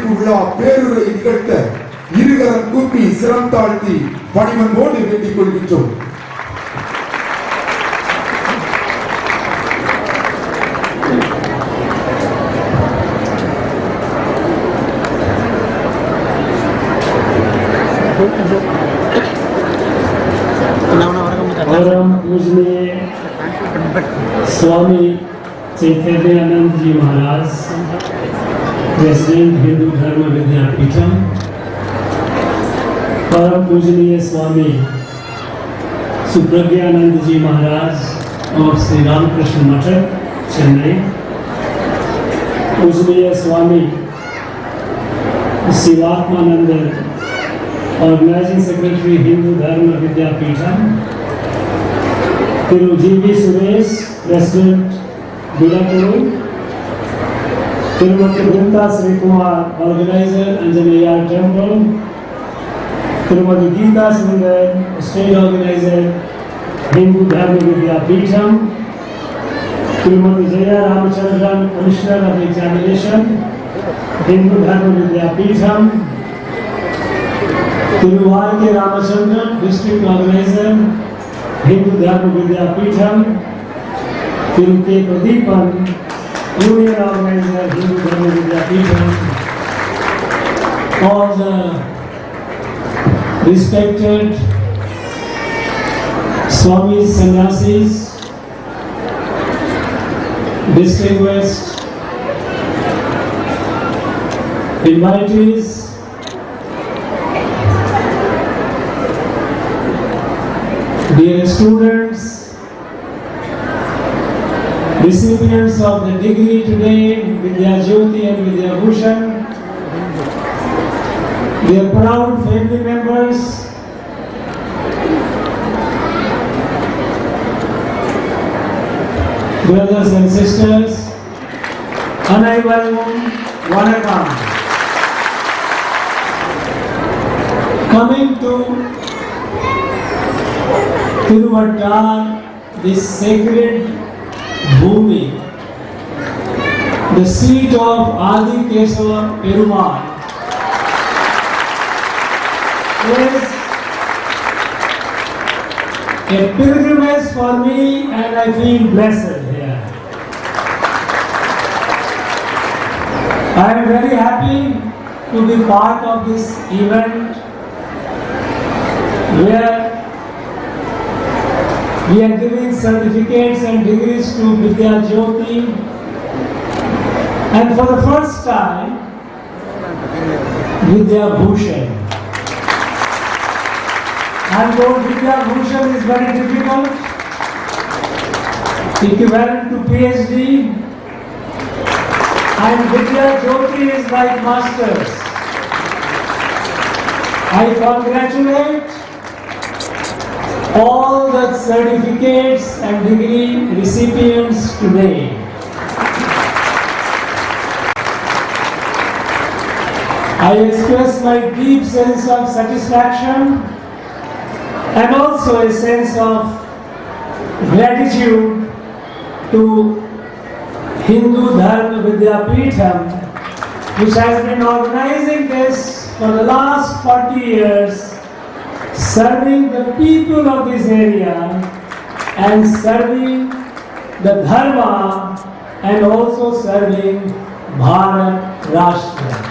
விழா பேருரை நிகழ்த்த இருகரம் கூப்பி சிரம் தாழ்த்தி பணிவன்போடு வேண்டிக் கொள்கின்றோம். परम पूजनीय स्वामी चैतन्यानंद जी महाराज, प्रेसिडेंट हिंदू धर्म विद्यापीठम, परम पूजनीय स्वामी सुप्रज्ञानंद जी महाराज और श्री रामकृष्ण मठ चेन्नई, पूजनीय Swami Shivatmananda organising secretary Hindu Dharma Vidyapeetham, Thiru G V. Suresh president Bilapur, Thirumathi Vrinda Shri Kumar organiser Anjaneya temple, Thirumathi Geetha Sundar state organiser Hindu Dharma Vidyapeetham, Thirumathi Jaya Ramachandran commissioner of examination Hindu Dharma Vidyapeetham, तिरुवार के रामचंद्रन डिस्ट्रिक्ट ऑर्गेनाइजर हिंदू धर्म विद्यापीठम, तिरु के प्रदीपन union organiser Hindu Dharma Vidyapeetham, all the respected Swami Sannyasis, distinguished invitees, dear students, recipients of the degree today, Vidyajothi and Vidyabhushan, dear proud family members, brothers and sisters, Anaivarum Vanakam. Coming to Tiruvattar, this sacred Bhumi, the seat of Adi Kesava Perumal, is a pilgrimage for me, and I feel blessed here. I am very happy to be part of this event where we are giving certificates and degrees to Vidyajothi, and for the first time, Vidyabhushan. I'm told Vidyabhushan is very difficult, equivalent to PhD, and Vidyajothi is like masters. I congratulate all the certificates and degree recipients today. I express my deep sense of satisfaction and also a sense of gratitude to Hindu Dharma Vidyapitham, which has been organizing this for the last 40 years, serving the people of this area and serving the Dharma and also serving Bharat Rashtra.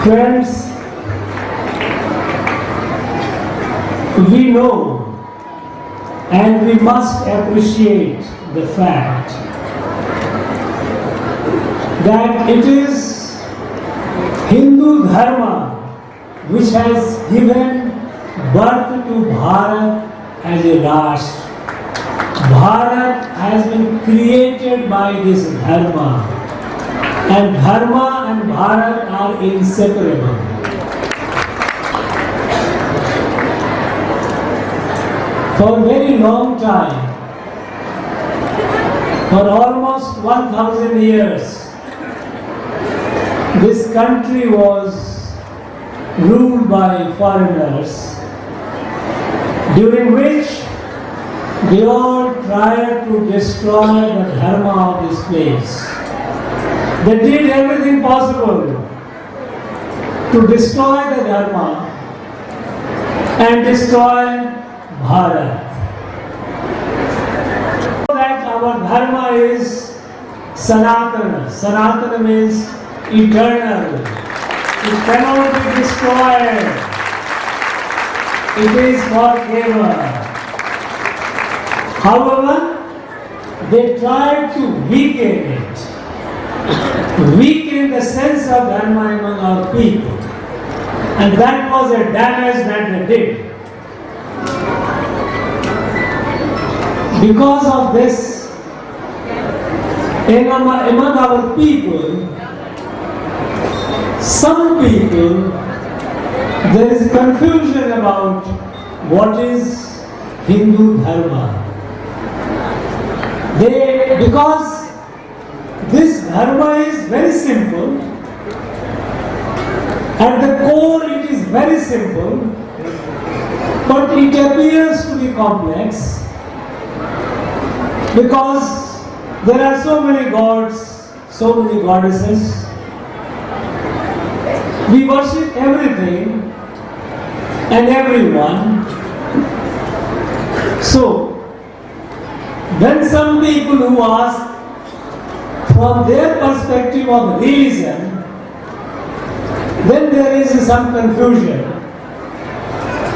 Friends, we know and we must appreciate the fact that it is Hindu Dharma which has given birth to Bharat as a Rashtra. Bharat has been created by this Dharma, and Dharma and Bharat are inseparable. For a very long time, for almost 1000 years, this country was ruled by foreigners, during which They all tried to destroy the dharma of this place. They did everything possible to destroy the dharma and destroy Bharat. That our dharma is Sanatana. Sanatana means eternal. It cannot be destroyed. It is forever. However, they tried to weaken it. Weaken the sense of dharma among our people. And that was a damage that they did. Because of this, among our people, some people, there is confusion about what is Hindu Dharma. Because this Dharma is very simple, at the core it is very simple, but it appears to be complex because there are so many gods, so many goddesses. We worship everything and everyone. So, when some people who ask from their perspective of religion, then there is some confusion.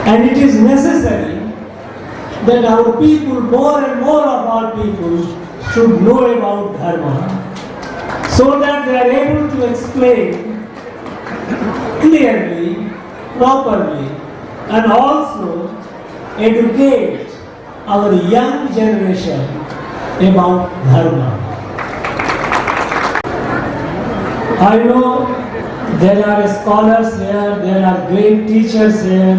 And it is necessary that our people, more and more of our people, should know about Dharma, so that they are able to explain clearly, properly, and also educate our young generation about Dharma. I know there are scholars here, there are great teachers here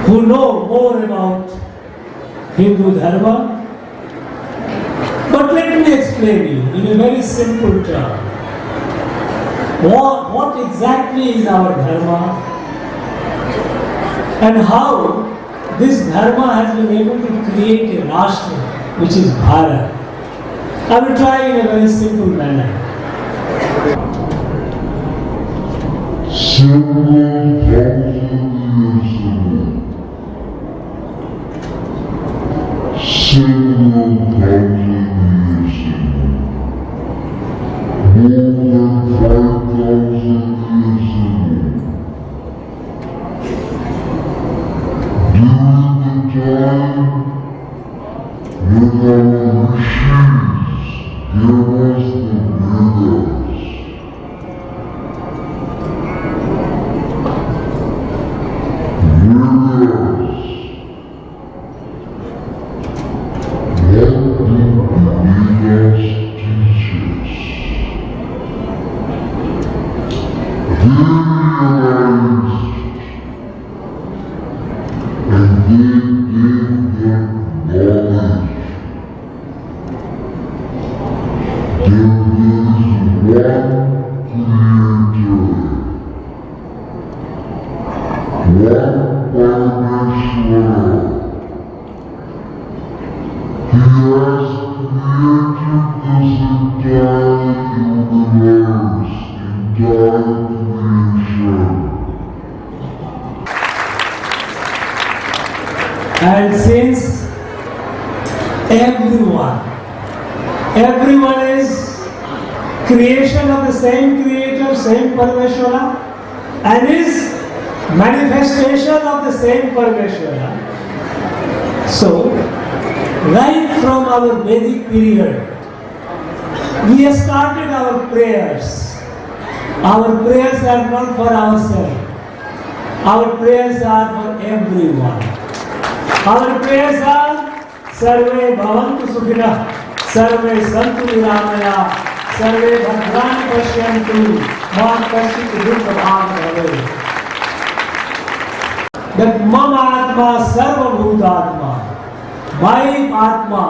who know more about Hindu Dharma. But let me explain you in a very simple term. What exactly is our Dharma and how this Dharma has been able to create a Rashtra, which is Bharat. I will try in a very simple manner. And since everyone is creation of the same creator, same Parameshwara, and is manifestation of the same Parameshwara. So, right from our Vedic period, we have started our prayers. Our prayers are not for ourselves. Our prayers are for everyone. Our prayers are Sarve Bhavantu Sukhina, Sarve Santu Niramaya, Sarve Bhadrani Pashyantu, Ma Kashit Dukha Bhava. That Mama Atma Sarva Bhutatma, my Atma,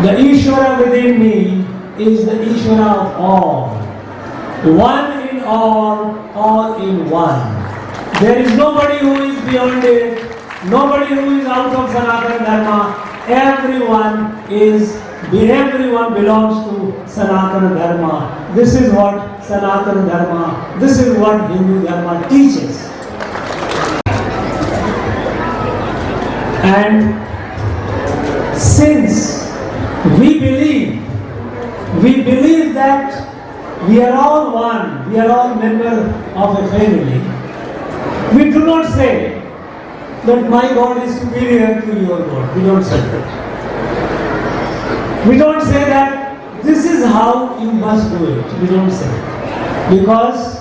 the Ishvara within me is the Ishvara of all. One in all in one. There is nobody who is beyond it, Nobody who is out of Sanatana Dharma. Everyone belongs to Sanatana Dharma. This is what Sanatana Dharma, this is what Hindu Dharma teaches. And since we believe that we are all one, we are all members of a family, we do not say that my God is superior to your God. We don't say that. We don't say that this is how you must do it. We don't say it. Because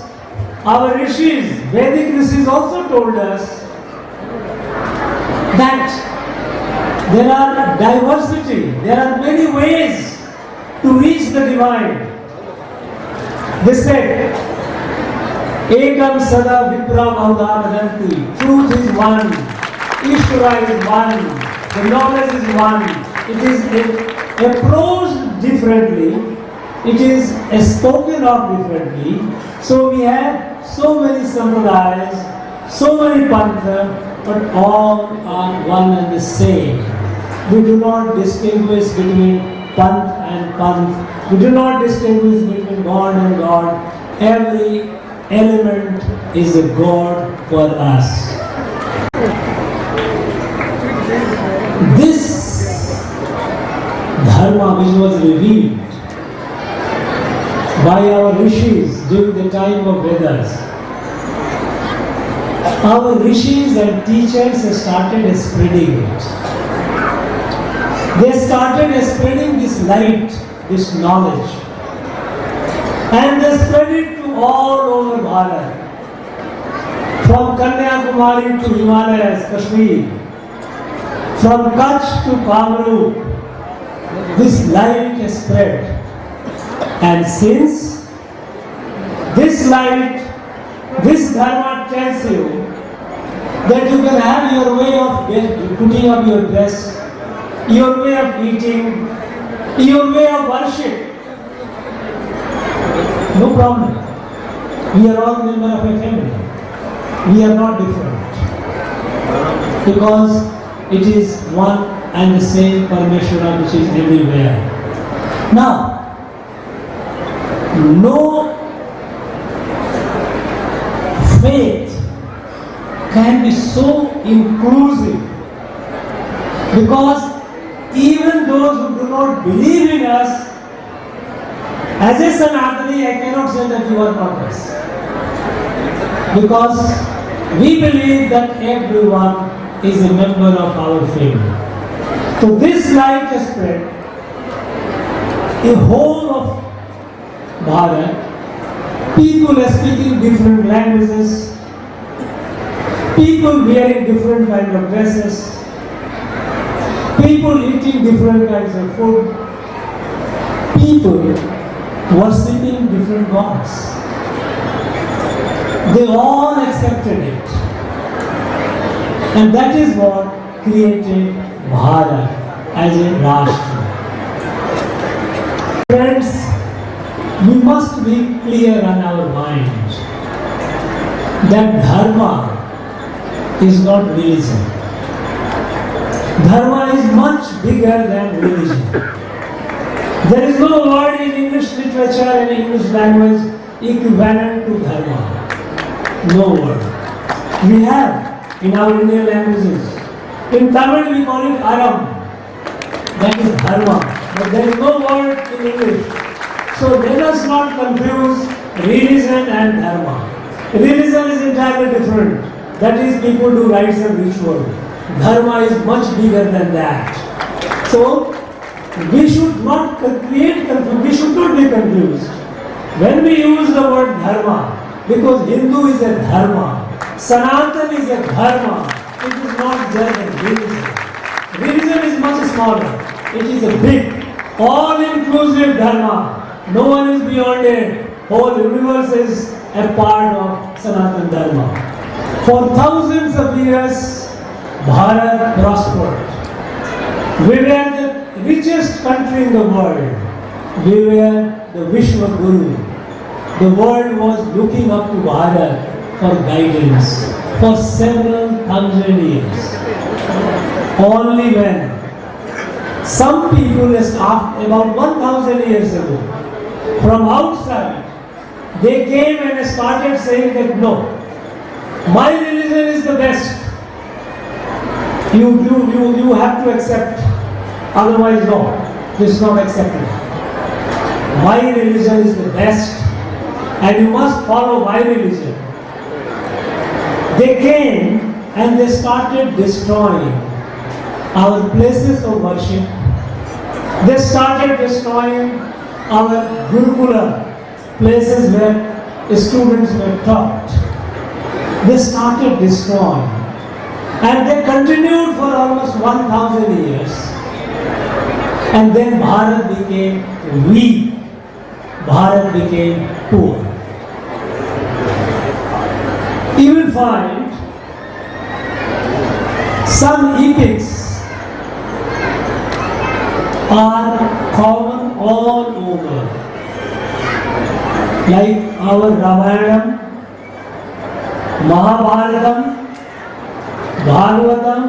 our rishis, Vedic rishis also told us that there are diversity, there are many ways to reach the divine. They said, Ekam sada vipra bahudha vadanti. Truth is one, Ishvara is one, the knowledge is one. It is approached differently, it is spoken of differently. So we have so many sampradayas, so many pantha, but all are one and the same. We do not distinguish between panth and panth. We do not distinguish between God and God. Every element is a God for us. This Dharma which was revealed by our rishis during the time of Vedas, our rishis and teachers started spreading it. They started spreading this light, this knowledge, and they spread it to all over Bharat, from Kanyakumari to Himalayas, Kashmir, from Kutch to Kamrup. This light is spread, and since this light, this Dharma tells you that you can have your way of putting up your dress, your way of eating, your way of worship. No problem. We are all members of a family. We are not different. Because it is one and the same Parameshwara which is everywhere. Now, no faith can be so inclusive, because even those who do not believe in us, as a Sanatani, I cannot say that you are not us. Because we believe that everyone is a member of our family. So this light is spread, the whole of Bharat, people are speaking different languages, people wearing different kinds of dresses, people eating different kinds of food, people worshipping different gods. They all accepted it. And that is what created Bharat as a Rashtra. Friends, we must be clear on our mind that Dharma is not religion. Dharma is much bigger than religion. There is no word in English literature and English language equivalent to Dharma. No word. We have in our Indian languages. In Tamil we call it Aram. That is Dharma. But there is no word in English. So let us not confuse religion and Dharma. Religion is entirely different. That is, people do rites and ritual. Dharma is much bigger than that. So we should not create confusion. We should not be confused. When we use the word Dharma, because Hindu is a Dharma, Sanatan is a Dharma, it is not just a religion. Religion is much smaller. It is a big, all-inclusive Dharma. No one is beyond it. Whole universe is a part of Sanatan Dharma. For thousands of years, Bharat prospered. We were the richest country in the world. We were the Vishwa Guru. The world was looking up to Bharat for guidance for several thousand years. Only when some people about 1,000 years ago from outside, they came and started saying that no, my religion is the best. You have to accept, otherwise no, this is not accepted. My religion is the best and you must follow my religion. They came and they started destroying our places of worship. They started destroying our Gurukula, places where students were taught. They started destroying. And they continued for almost 1,000 years. And then Bharat became weak. Bharat became poor. You will find some epics are common all over. Like our Ramayana, Mahabharatam, Bhagavatam.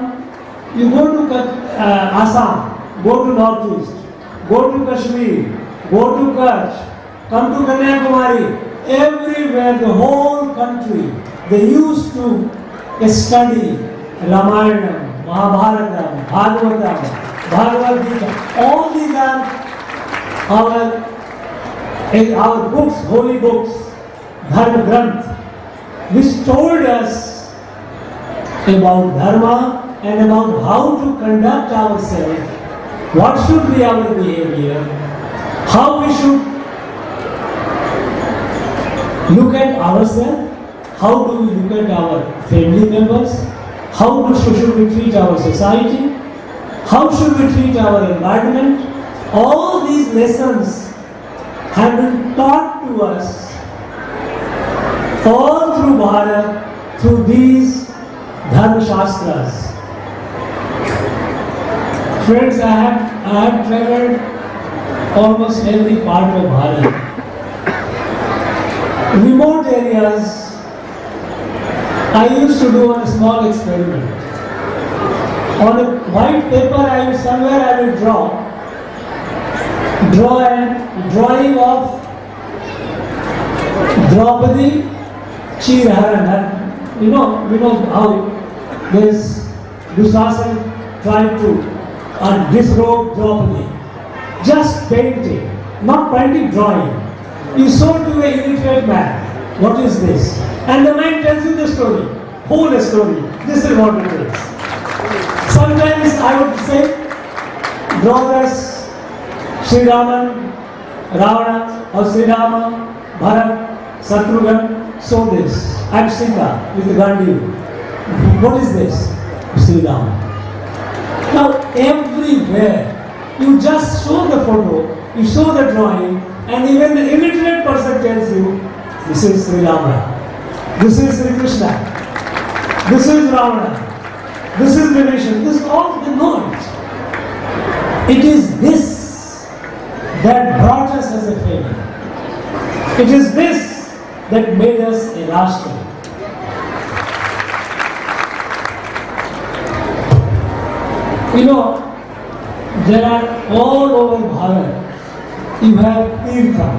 You go to Assam, go to Northeast, go to Kashmir, go to Kutch, come to Kanyakumari, everywhere, the whole country, they used to study Ramayana, Mahabharatam, Bhagavatam, Bhagavad Gita. All these are our books, holy books, Dharma Granth, which told us about Dharma and about how to conduct ourselves, what should be our behavior, how we should look at ourselves, how do we look at our family members, how should we treat our society, how should we treat our environment. All these lessons have been taught to us all through Bharat, through these Dharma Shastras. Friends, I have traveled almost every part of Bharat. Remote areas, I used to do a small experiment. On a white paper, I will draw a drawing of Draupadi Chirharan. You know how this Dushasan tried to disrobe Draupadi. Just painting, not painting, drawing. You show to an illiterate man, what is this? And the man tells you the story, whole story. This is what it is. Sometimes I would say, draw us Sri Raman, Ravana, or Sri Rama, Bharat, Shatrughan, so this. I am Sita with Gandhi. What is this? Sri Rama. Now everywhere, you just show the photo, you show the drawing, and even the illiterate person tells you, this is Sri Rama, this is Sri Krishna, this is Ravana, this is Ganesha, this is all the knowledge. It is this that brought us as a family. It is this that made us a Rashtra. You know, there are all over Bharat, you have Tirtha.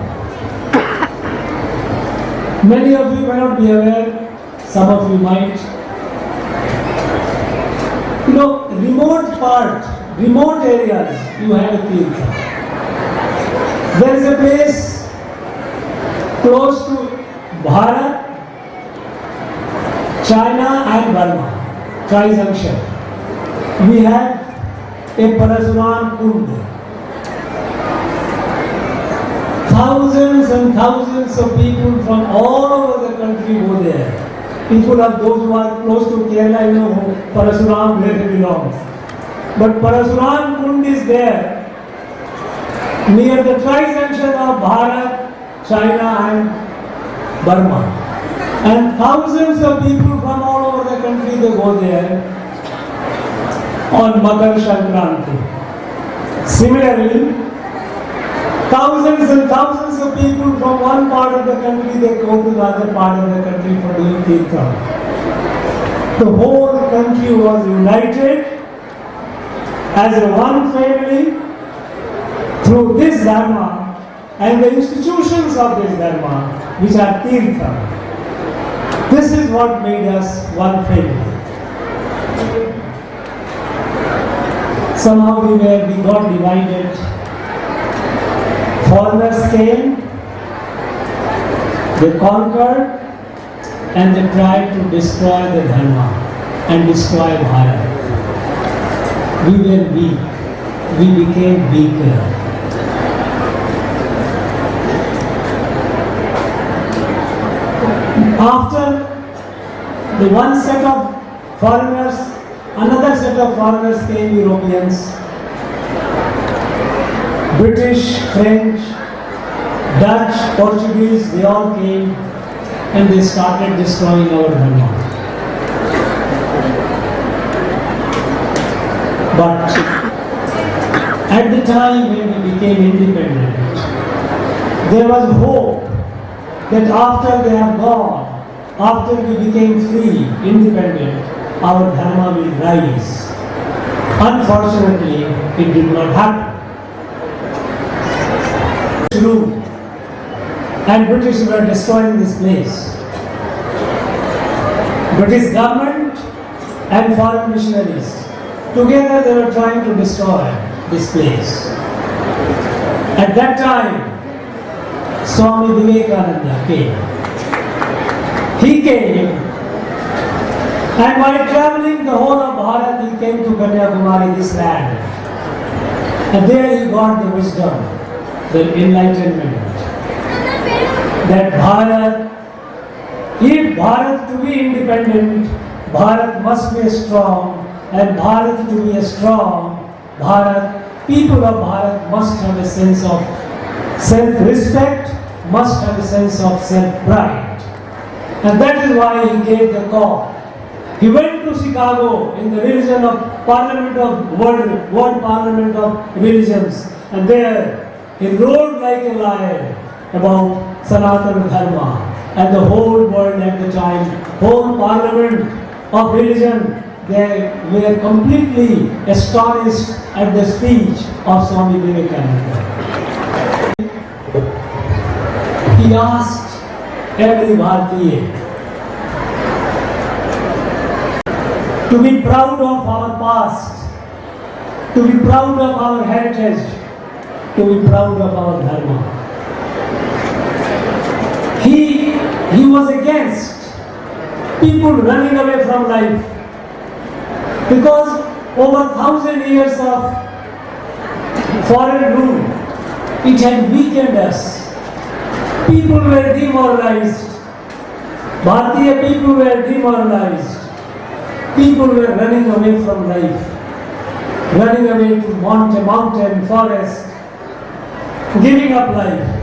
Many of you may not be aware, some of you might. You know, remote areas, you have a Tirtha. There is a place close to Bharat, China and Burma, Tri-junction. We have a Parasuram Kund. Thousands and thousands of people from all over the country go there. People of those who are close to Kerala, you know Parasuram where he belongs. But Parasuram Kund is there near the tri-junction of Bharat, China and Burma. And thousands of people from all over the country, they go there on Makar Sankranti. Similarly, Thousands and thousands of people from one part of the country, they go to the other part of the country for doing Tirtha. The whole country was united as a one family through this Dharma and the institutions of this Dharma, which are Tirtha. This is what made us one family. Somehow we got divided. Foreigners came, they conquered, and they tried to destroy the Dharma and destroy Bharat. We were weak. We became weaker. After the one set of foreigners, another set of foreigners came, Europeans, British, French, Dutch, Portuguese, they all came and they started destroying our Dharma. But at the time when we became independent, there was hope that after they are gone, after we became free, independent, our Dharma will rise. Unfortunately, it did not happen. Rule and British were destroying this place. British government and foreign missionaries together they were trying to destroy this place. At that time, Swami Vivekananda came. He came, and while traveling the whole of Bharat, he came to Kanyakumari, this land. And there he got the wisdom, the enlightenment, that Bharat, if Bharat to be independent, Bharat must be strong, and Bharat to be a strong Bharat, people of Bharat must have a sense of self-respect, must have a sense of self-pride. And that is why he gave the call. He went to Chicago in the religion of Parliament of World Parliament of Religions, and there he roared like a lion about Sanatana Dharma, and the whole world at the time, whole Parliament of Religion, they were completely astonished at the speech of Swami Vivekananda. He asked every Bharatiya to be proud of our past, to be proud of our heritage, to be proud of our Dharma. He was against people running away from life, because over 1,000 years of foreign rule, it had weakened us. People were demoralized. Bharatiya people were demoralized. People were running away from life, running away to mountain, forest, giving up life.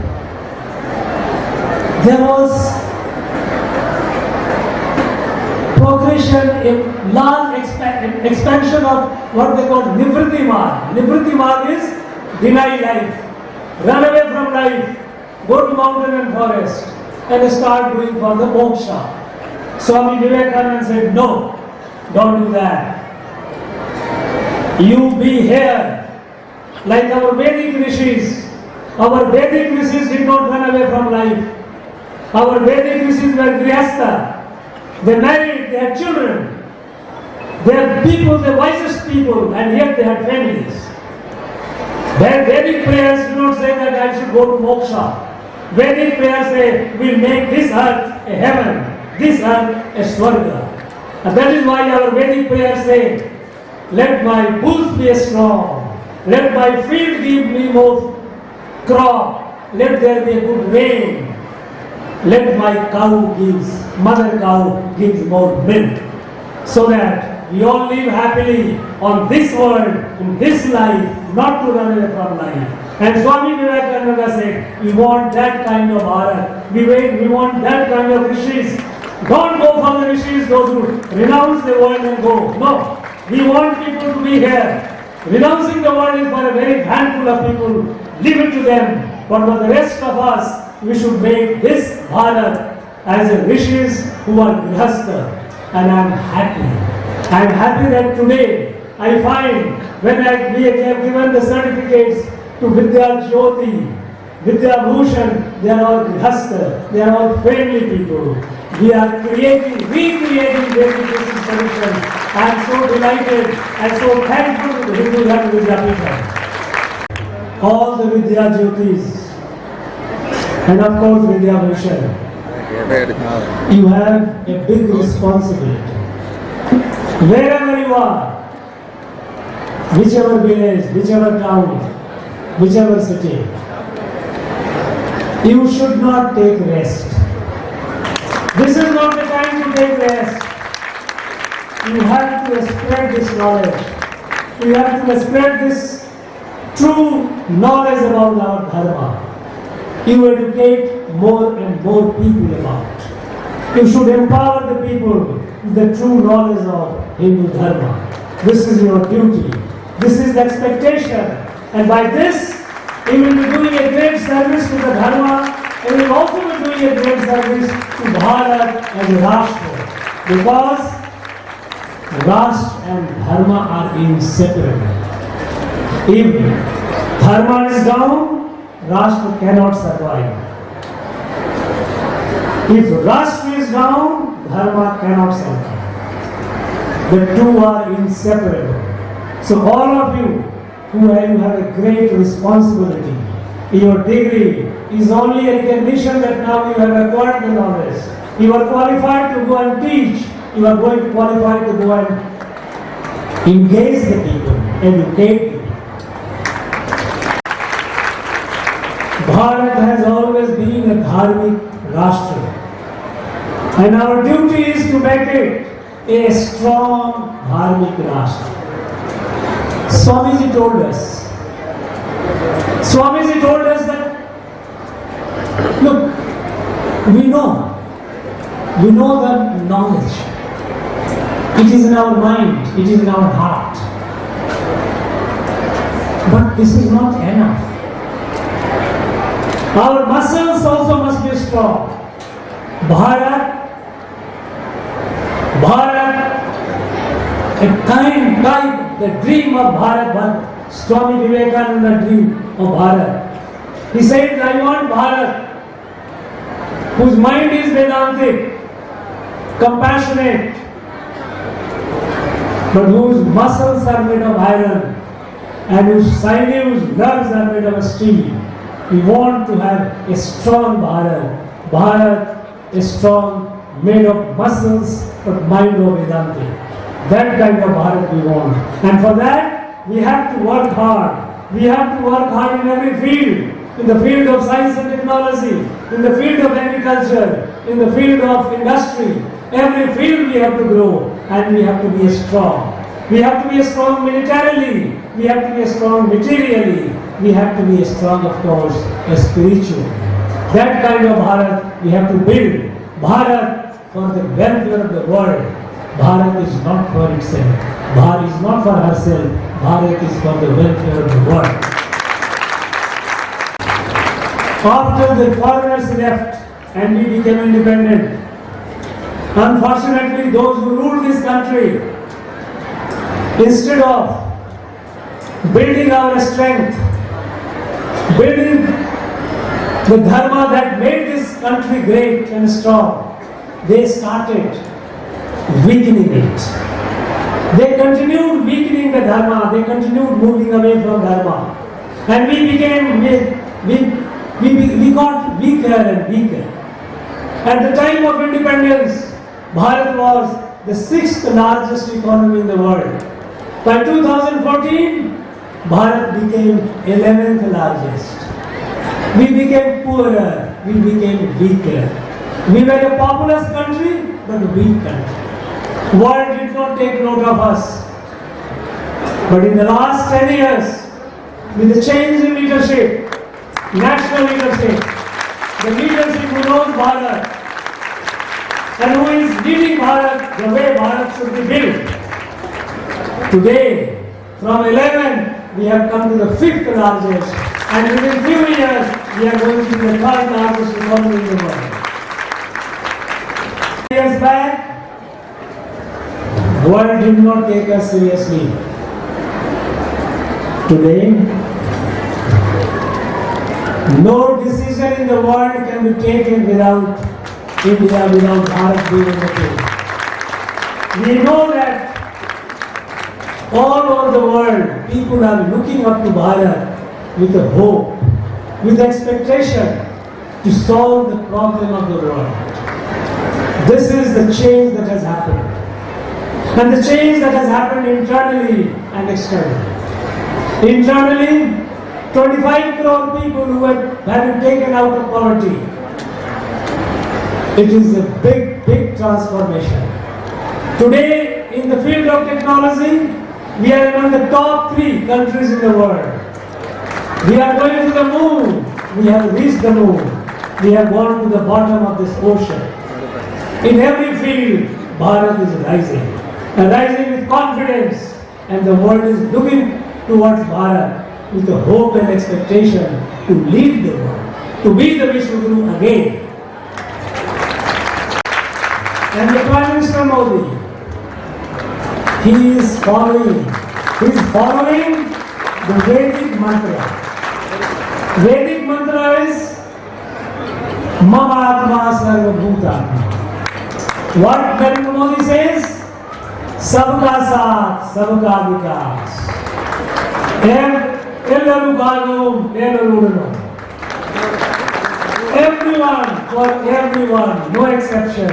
There was progression, a large expansion of what they call Nivritti Marg. Nivritti Marg is deny life, run away from life, go to mountain and forest, and start doing for the moksha. Swami Vivekananda said, no, don't do that. You be here, like our Vedic rishis. Our Vedic rishis did not run away from life. Our Vedic rishis were grihastha. They married, they had children. They are people, the wisest people, and yet they had families. Their Vedic prayers do not say that I should go to moksha. Vedic prayers say, we'll make this earth a heaven, this earth a swarga. And that is why our Vedic prayers say, let my bulls be strong, let my field give me more crop, let there be a good rain, let my mother cow gives more milk, so that we all live happily on this world, in this life, not to run away from life. And Swami Vivekananda said, we want that kind of Bharat, we want that kind of rishis. Don't go for the rishis, those who renounce the world and go. No, we want people to be here. Renouncing the world is for a very handful of people. Leave it to them. But for the rest of us, we should make this Bharat as a rishis who are grihastha. And I am happy. I am happy that today I find when we have given the certificates to Vidyajothi, Vidyabhushan, they are all grihastha. They are all friendly people. We are recreating the education tradition. I am so delighted and so thankful to the Hindu Dharma Vidyapita. All the Vidyajothis and of course Vidyabhushan, you have a big responsibility. Wherever you are, whichever village, whichever town, whichever city, you should not take rest. This is not the time to take rest. You have to spread this knowledge. You have to spread this true knowledge about our Dharma. You educate more and more people about it. You should empower the people with the true knowledge of Hindu Dharma. This is your duty. This is the expectation. And by this, you will be doing a great service to the Dharma. You will also be doing a great service to Bharat as a Rashtra. Because Rashtra and Dharma are inseparable. If Dharma is down, Rashtra cannot survive. If Rashtra is down, Dharma cannot survive. The two are inseparable. So all of you who have a great responsibility, your degree is only a recognition that now you have acquired the knowledge. You are qualified to go and teach. You are going qualified to go and engage the people, educate the people. Bharat has always been a dharmic rashtra. And our duty is to make it a strong dharmic rashtra. Swamiji told us that, look, we know the knowledge. It is in our mind, it is in our heart. But this is not enough. Our muscles also must be strong. Bharat, a kind type, the dream of Bharat, Swami Vivekananda dream of Bharat. He said, I want Bharat whose mind is Vedantic, compassionate, but whose muscles are made of iron and whose sinews, nerves are made of steel. We want to have a strong Bharat, a strong, made of muscles but mind of Vedantic. That kind of Bharat we want. And for that, we have to work hard. We have to work hard in every field. In the field of science and technology, in the field of agriculture, in the field of industry. Every field we have to grow and we have to be strong. We have to be strong militarily. We have to be strong materially. We have to be strong, of course, spiritually. That kind of Bharat we have to build. Bharat for the welfare of the world. Bharat is not for itself. Bharat is not for herself. Bharat is for the welfare of the world. After the foreigners left and we became independent, unfortunately those who ruled this country, instead of building our strength, building the dharma that made this country great and strong, they started weakening it. They continued weakening the dharma, they continued moving away from dharma. And we got weaker and weaker. At the time of independence, Bharat was the 6th largest economy in the world. By 2014, Bharat became 11th largest. We became poorer, we became weaker. We were a populous country, but a weak country. World did not take note of us. But in the last 10 years, with the change in leadership, national leadership, the leadership who knows Bharat and who is leading Bharat the way Bharat should be built. Today, From 11, we have come to the 5th largest. And within few years, we are going to be the 3rd largest economy in the world. Years back, the world did not take us seriously. Today, no decision in the world can be taken without India, without Bharat being in the field. We know that all over the world, people are looking up to Bharat with a hope, with expectation to solve the problem of the world. This is the change that has happened. And the change that has happened internally and externally. Internally, 25 crore people who have been taken out of poverty. It is a big, big transformation. Today, in the field of technology, we are among the top 3 countries in the world. We are going to the moon. We have reached the moon. We have gone to the bottom of this ocean. In every field, Bharat is rising. And rising with confidence. And the world is looking towards Bharat with a hope and expectation to lead the world, to be the Vishwaguru again. And the Prime Minister Modi, he is following the Vedic mantra. Vedic mantra is Mama Atma Sarva Bhuta. What Narendra Modi says? Sabka Saath, Sabka Vikas. Ellaru Bhagum, Ellaru Udanu. Everyone, for everyone, no exception.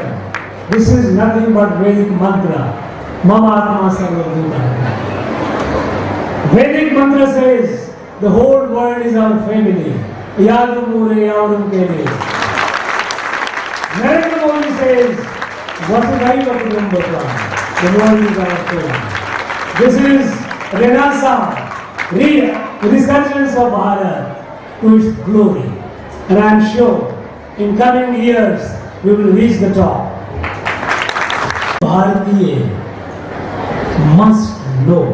This is nothing but Vedic mantra. Mama Atma Sarva Bhuta. Vedic mantra says, the whole world is our family. Yadu Mure Yavrum Kene. Narendra Modi says, Vasudhaiva Kutumbakam. The world is our family. This is renaissance, resurgence of Bharat to its glory. And I am sure, in coming years, we will reach the top. Bharatiya must know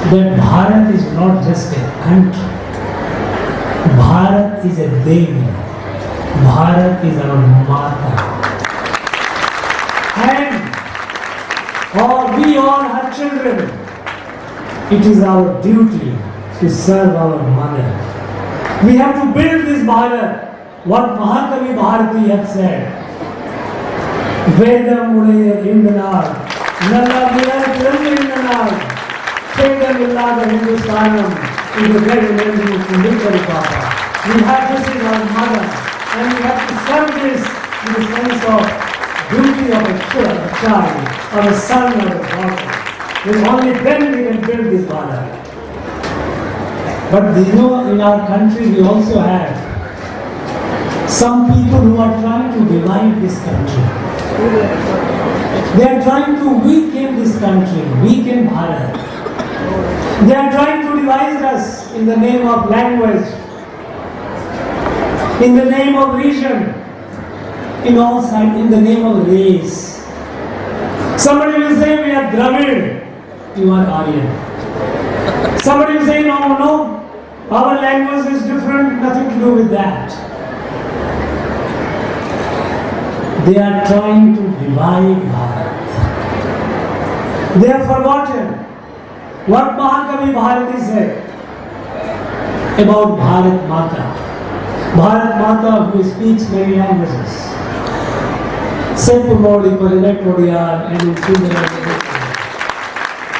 that Bharat is not just a country. Bharat is a Devi. Bharat is our Mata. And we all her children. It is our duty to serve our mother. We have to build this Bharat. What Mahakavi Bharati have said. Vedam Udaya Indanal. Nalla Vidar Kirandu Indanal. Vedam Illada Hindustanam. In the very name of Hindukari Papa. We have this in our mother. And we have to serve this in the sense of duty of a child, or a son, or a daughter. With only then we can build this Bharat. But you know, in our country we also have some people who are trying to divide this country. They are trying to weaken this country, weaken Bharat. They are trying to divide us in the name of language, in the name of region, in all sides, in the name of race. Somebody will say we are Dravid, you are Aryan. Somebody will say no, our language is different, nothing to do with that. They are trying to divide Bharat. They have forgotten what Mahakavi Bharati said about Bharat Mata. Bharat Mata who speaks many languages. Sempumodi, Padinet Podiyan, and in Sree.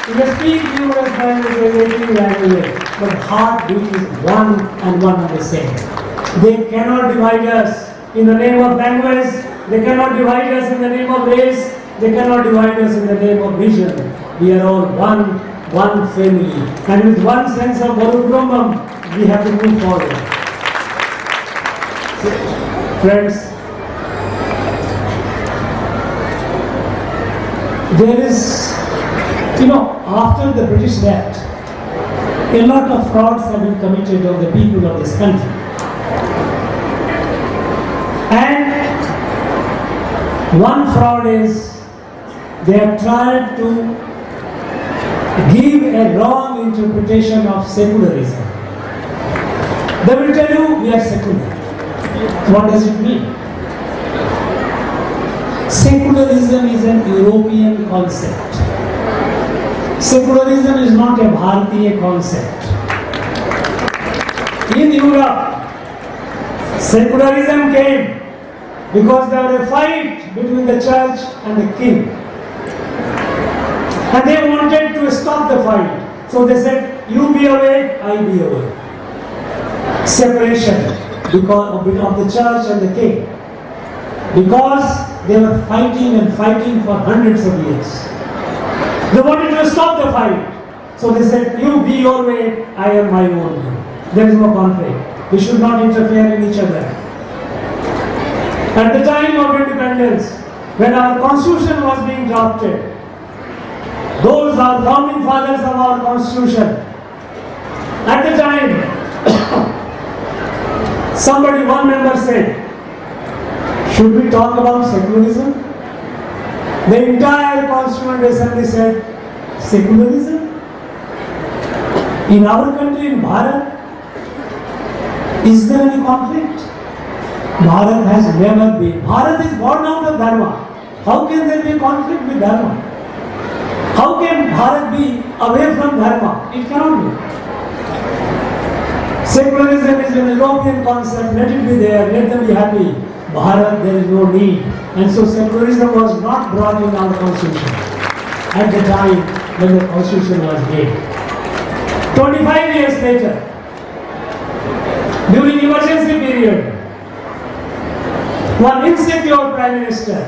You may speak numerous languages, 18 languages, but heartbeat is one and the same. They cannot divide us in the name of language, they cannot divide us in the name of race, they cannot divide us in the name of vision. We are all one family. And with one sense of Varudromam, we have to move forward. Friends, there is, after the British left, a lot of frauds have been committed on the people of this country. And one fraud is, they have tried to give a wrong interpretation of secularism. They will tell you we are secular. What does it mean? Secularism is an European concept. Secularism is not a Bharatiya concept. In Europe, secularism came because there was a fight between the church and the king. And they wanted to stop the fight. So they said, you be away, I be away. Separation because of the church and the king. Because they were fighting for hundreds of years. They wanted to stop the fight. So they said, you be your way, I am my own way. There is no conflict. We should not interfere in each other. At the time of independence, when our constitution was being drafted, those are founding fathers of our constitution. At the time, one member said, should we talk about secularism? The entire Constituent Assembly said, secularism? In our country, in Bharat, is there any conflict? Bharat has never been. Bharat is born out of Dharma. How can there be a conflict with Dharma? How can Bharat be away from Dharma? It cannot be. Secularism is an European concept. Let it be there. Let them be happy. Bharat, there is no need. And so secularism was not brought in our constitution at the time when the constitution was made. 25 years later, during emergency period, one insecure prime minister,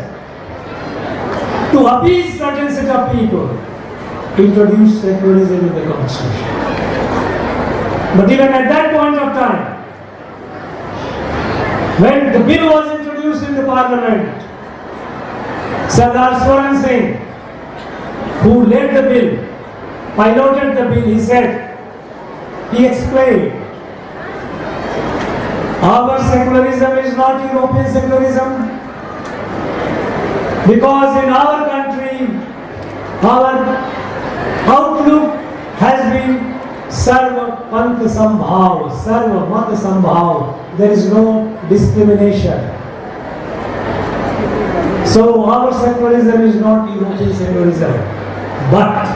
to appease certain set of people, introduced secularism in the constitution. But even at that point of time, when the bill was introduced in the parliament, Sardar Swaran Singh, who led the bill, piloted the bill, he explained, our secularism is not European secularism, because in our country, our outlook has been Sarva Pant Sambhav, Sarva Mat Sambhav. There is no discrimination. So our secularism is not European secularism. But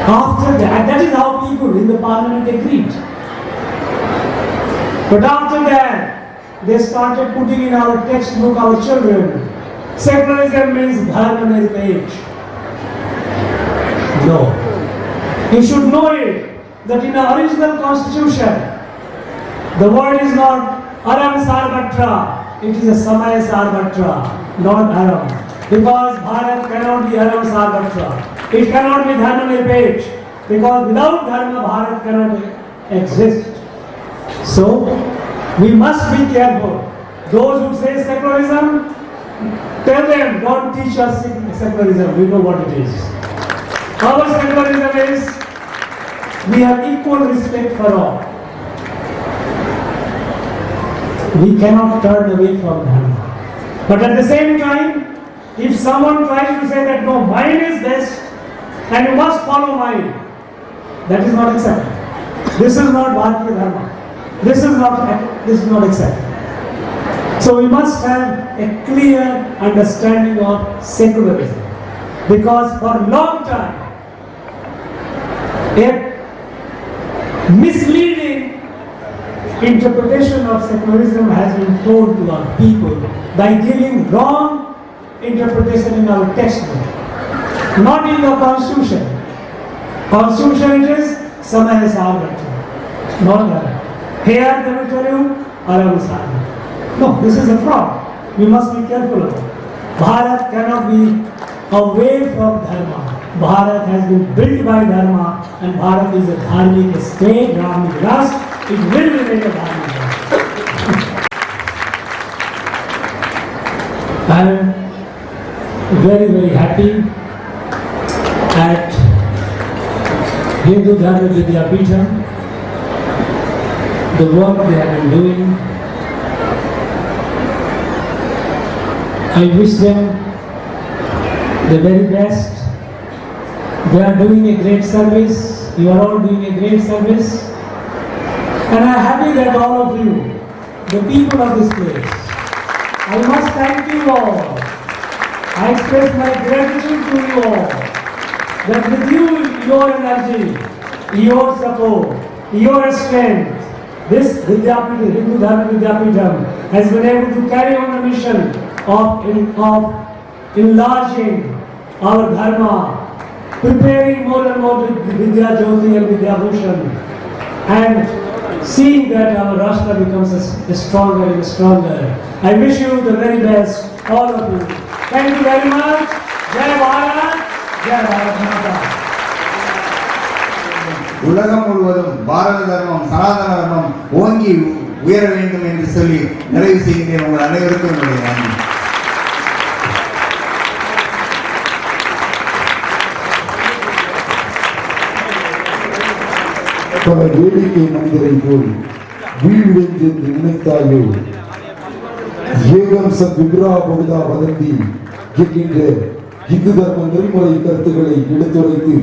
after that is how people in the parliament agreed. But after that, they started putting in our textbook, our children, secularism means Dharma-nirpeksh. No. You should know it, that in the original constitution, the word is not Aram Sarvatra, it is a Samaya Sarvatra, not Aram. Because Bharat cannot be Aram Sarvatra. It cannot be Dharma-nirpeksh, because without Dharma, Bharat cannot exist. So, we must be careful. Those who say secularism, tell them, don't teach us secularism, we know what it is. Our secularism is, we have equal respect for all. We cannot turn away from Dharma. But at the same time, if someone tries to say that no, mine is best and you must follow mine, that is not accepted. This is not Bharatiya Dharma. This is not accepted. So we must have a clear understanding of secularism. Because for a long time, a misleading interpretation of secularism has been told to our people by giving wrong interpretation in our textbook, not in the constitution. Constitution it is Samaya Sarvatra, not that. Here they will tell you Aram Sarvatra. No, this is a fraud. We must be careful of it. Bharat cannot be away from Dharma. Bharat has been built by Dharma, and Bharat is a dharmic state, dharmic rashtra. It will remain a dharmic rashtra. I am very, very happy at Hindu Dharma Vidyajothi, the work they have been doing. I wish them the very best. They are doing a great service. You are all doing a great service. And I am happy that all of you, the people of this place, I must thank you all. I express my gratitude to you all. That with you, your energy, your support, your strength, this Vidyajothi, Hindu Dharma Vidyapitam has been able to carry on the mission of enlarging our Dharma, preparing more and more Vidyajothi and Vidyabhushan, and seeing that our Rashtra becomes stronger and stronger. I wish you the very best, all of you. Thank you very much. Jai Bharat, Jai Bharat Mata. உலகம் முழுவதும் பாரத தர்மம் சனாதன தர்மம் ஓங்கி உயர வேண்டும் என்று சொல்லி நிறைவு செய்கின்றேன். உங்கள் அனைவருக்கும் என்னுடைய நன்றி. பல வேடிக்கை மனிதரை போல் வீழ்வென்று நினைத்தாயோ ஏகம் சத் விப்ரா பகுதா வதந்தி என்கின்ற இந்து தர்ம நெறிமுறை கருத்துக்களை எடுத்துரைத்து